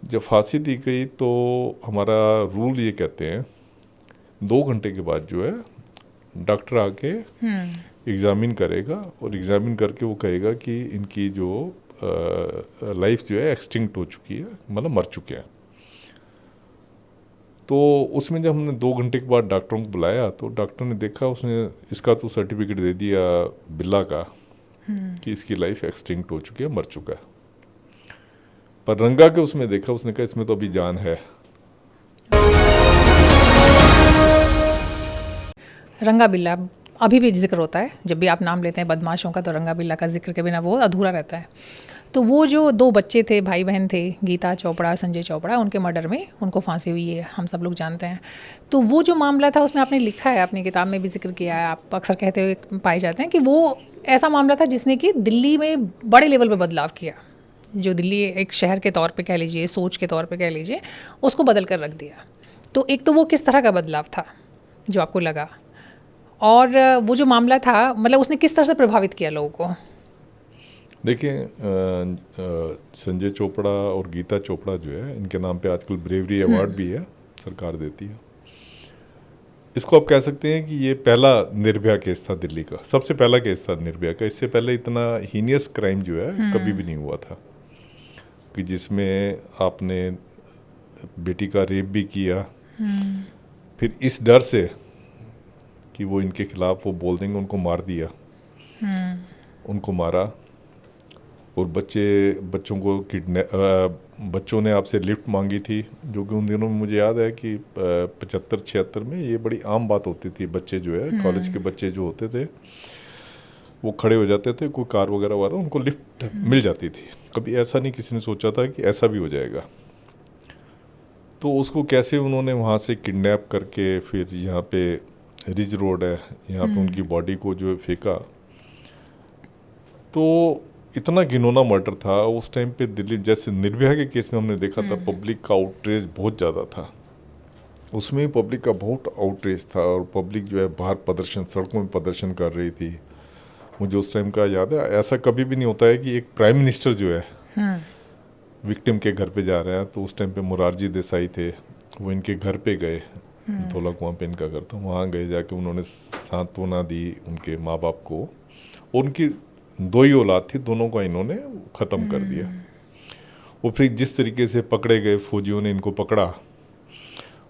जब फांसी दी गई तो हमारा रूल ये कहते हैं 2 घंटे के बाद जो है डॉक्टर आके एग्ज़ामिन करेगा और एग्ज़ामिन करके वो कहेगा कि इनकी जो लाइफ जो है एक्सटिंक्ट हो चुकी है, मतलब मर चुके हैं। तो उसमें जब हमने 2 घंटे के बाद डॉक्टरों को बुलाया तो डॉक्टर ने देखा, उसने इसका तो सर्टिफिकेट दे दिया बिल्ला का कि इसकी लाइफ एक्सटिंक्ट हो चुकी है, मर चुका है। पर रंगा के उसमें देखा, उसने कहा इसमें तो अभी जान है। रंगा बिल्ला अभी भी जिक्र होता है, जब भी आप नाम लेते हैं बदमाशों का तो रंगा बिल्ला का जिक्र के बिना वो अधूरा रहता है। तो वो जो 2 बच्चे थे, भाई बहन थे, गीता चोपड़ा, संजय चोपड़ा, उनके मर्डर में उनको फांसी हुई है, हम सब लोग जानते हैं। तो वो जो मामला था उसमें आपने लिखा है, अपनी किताब में भी जिक्र किया है, आप अक्सर कहते हुए पाए जाते हैं कि वो ऐसा मामला था जिसने कि दिल्ली में बड़े लेवल पर बदलाव किया। जो दिल्ली एक शहर के तौर पे कह लीजिए, सोच के तौर पे कह लीजिए, उसको बदल कर रख दिया। तो एक तो वो किस तरह का बदलाव था जो आपको लगा, और वो जो मामला था मतलब उसने किस तरह से प्रभावित किया लोगों को? देखिए, संजय चोपड़ा और गीता चोपड़ा जो है, इनके नाम पे आजकल ब्रेवरी अवार्ड भी है, सरकार देती है। इसको आप कह सकते हैं कि ये पहला निर्भया केस था दिल्ली का, सबसे पहला केस था निर्भया का। इससे पहले इतना हीनियस क्राइम जो है कभी भी नहीं हुआ था कि जिसमें आपने बेटी का रेप भी किया, फिर इस डर से कि वो इनके खिलाफ वो बोल देंगे, उनको मार दिया, उनको मारा। और बच्चों को बच्चों ने आपसे लिफ्ट मांगी थी, जो कि उन दिनों में मुझे याद है कि 75-76 में ये बड़ी आम बात होती थी। बच्चे जो है, कॉलेज के बच्चे जो होते थे, वो खड़े हो जाते थे, कोई कार वगैरह वाला, उनको लिफ्ट मिल जाती थी। कभी ऐसा नहीं किसी ने सोचा था कि ऐसा भी हो जाएगा। तो उसको कैसे उन्होंने वहाँ से किडनैप करके फिर यहाँ पे रिज रोड है, यहाँ पे उनकी बॉडी को जो है फेंका। तो इतना घिनौना मर्डर था उस टाइम पे दिल्ली। जैसे निर्भया के केस में हमने देखा था, पब्लिक का आउटरेज बहुत ज़्यादा था, उसमें पब्लिक का बहुत आउटरेज था और पब्लिक जो है बाहर प्रदर्शन, सड़कों में प्रदर्शन कर रही थी। मुझे उस टाइम का याद है, ऐसा कभी भी नहीं होता है कि एक प्राइम मिनिस्टर जो है विक्टिम के घर पे जा रहे हैं। तो उस टाइम पे मोरारजी देसाई थे, वो इनके घर पे गए, धोला कुआं पे इनका घर था, वहाँ गए, जाके उन्होंने सांत्वना दी उनके माँ बाप को। उनकी 2 ही औलाद थी, दोनों का इन्होंने ख़त्म कर दिया। वो फिर जिस तरीके से पकड़े गए, फौजियों ने इनको पकड़ा,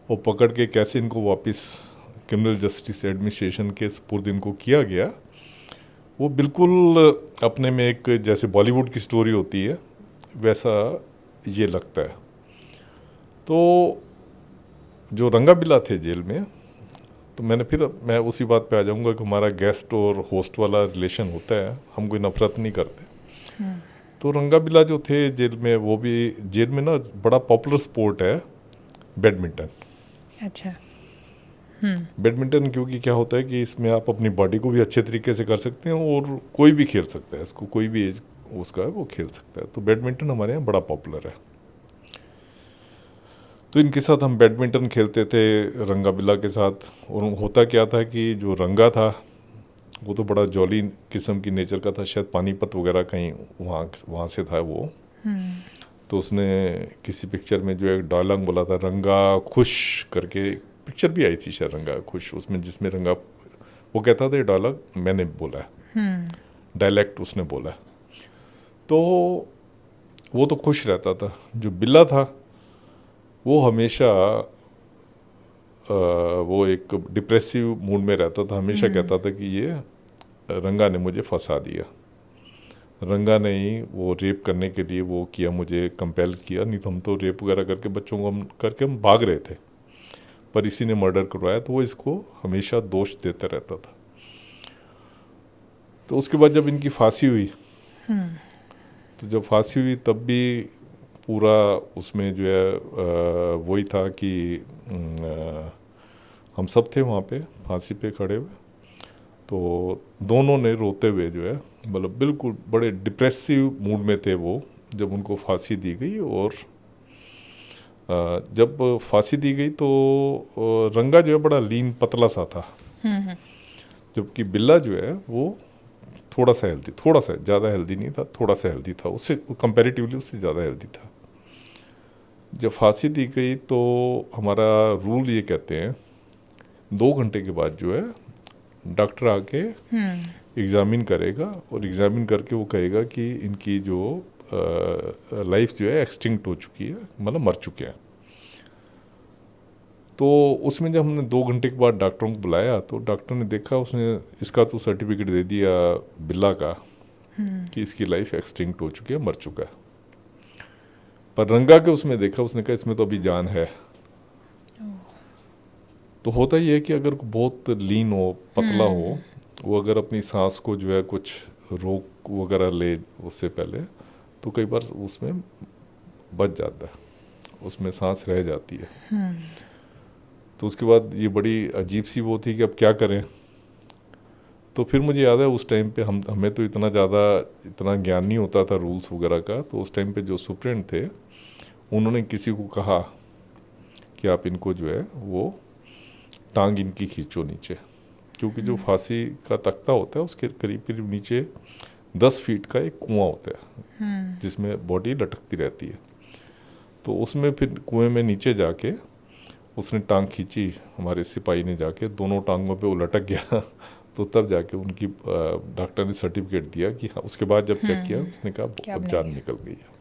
और पकड़ के कैसे इनको वापस क्रिमिनल जस्टिस एडमिनिस्ट्रेशन के सपुर्द इनको किया गया, वो बिल्कुल अपने में एक, जैसे बॉलीवुड की स्टोरी होती है वैसा ये लगता है। तो जो रंगा बिल्ला थे जेल में, तो मैं उसी बात पे आ जाऊंगा कि हमारा गेस्ट और होस्ट वाला रिलेशन होता है, हम कोई नफरत नहीं करते। तो रंगा बिल्ला जो थे जेल में, वो भी जेल में ना बड़ा पॉपुलर स्पोर्ट है बैडमिंटन। अच्छा। बैडमिंटन क्योंकि क्या होता है कि इसमें आप अपनी बॉडी को भी अच्छे तरीके से कर सकते हैं और कोई भी खेल सकता है इसको, कोई भी एज उसका है वो खेल सकता है। तो बैडमिंटन हमारे यहाँ बड़ा पॉपुलर है। तो इनके साथ हम बैडमिंटन खेलते थे, रंगा बिल्ला के साथ। और होता क्या था कि जो रंगा था वो तो बड़ा जॉली किस्म की नेचर का था, शायद पानीपत वगैरह कहीं वहाँ से था वो। तो उसने किसी पिक्चर में जो एक डायलॉग बोला था, रंगा खुश करके, पिक्चर भी आई थी शायद रंगा खुश, उसमें जिसमें रंगा वो कहता था, ये डायलॉग मैंने बोला है, डायलेक्ट उसने बोला है। तो वो तो खुश रहता था। जो बिल्ला था वो हमेशा वो एक डिप्रेसिव मूड में रहता था, हमेशा कहता था कि ये रंगा ने मुझे फंसा दिया, रंगा ने ही वो रेप करने के लिए वो किया, मुझे कंपेल किया, नहीं तो हम तो रेप वगैरह करके बच्चों को हम करके हम भाग रहे थे, पर इसी ने मर्डर करवाया। तो वो इसको हमेशा दोष देता रहता था। तो उसके बाद जब इनकी फांसी हुई, तो जब फांसी हुई तब भी पूरा उसमें जो है वही था कि हम सब थे वहाँ पे फांसी पे खड़े हुए। तो दोनों ने रोते हुए जो है, मतलब बिल्कुल बड़े डिप्रेसिव मूड में थे वो जब उनको फांसी दी गई। और जब फांसी दी गई तो रंगा जो है बड़ा लीन पतला सा था, जबकि बिल्ला जो है वो थोड़ा सा हेल्दी, थोड़ा सा, ज़्यादा हेल्दी नहीं था, थोड़ा सा हेल्दी था, उससे कंपैरेटिवली उससे ज़्यादा हेल्दी था। जब फांसी दी गई तो हमारा रूल ये कहते हैं 2 घंटे के बाद जो है डॉक्टर आके एग्ज़ामिन करेगा और एग्ज़ामिन करके वो कहेगा कि इनकी जो लाइफ जो है एक्सटिंक्ट हो चुकी है, मतलब मर चुके हैं। तो उसमें जब हमने 2 घंटे के बाद डॉक्टरों को बुलाया तो डॉक्टर ने देखा, उसने इसका तो सर्टिफिकेट दे दिया बिल्ला का कि इसकी लाइफ एक्सटिंक्ट हो चुकी है, मर चुका है। पर रंगा के उसमें देखा, उसने कहा इसमें तो अभी जान है। तो होता ही है कि अगर बहुत लीन हो, पतला हो, वो अगर अपनी सांस को जो है कुछ रोक वगैरह ले उससे पहले, तो कई बार उसमें बच जाता है, उसमें सांस रह जाती है। तो उसके बाद ये बड़ी अजीब सी वो थी कि अब क्या करें। तो फिर मुझे याद है उस टाइम पे हमें तो इतना ज्ञान नहीं होता था रूल्स वगैरह का। तो उस टाइम पे जो सुप्रिंट थे उन्होंने किसी को कहा कि आप इनको जो है वो टांग इनकी खींचो नीचे, क्योंकि जो फांसी का तख्ता होता है उसके करीब करीब नीचे 10 फीट का एक कुआं होता है जिसमें बॉडी लटकती रहती है। तो उसमें फिर कुएं में नीचे जाके उसने टांग खींची, हमारे सिपाही ने जाके दोनों टांगों पे वो लटक गया। तो तब जाके उनकी डॉक्टर ने सर्टिफिकेट दिया कि हाँ। उसके बाद जब चेक किया उसने कहा अब जान निकल गई है।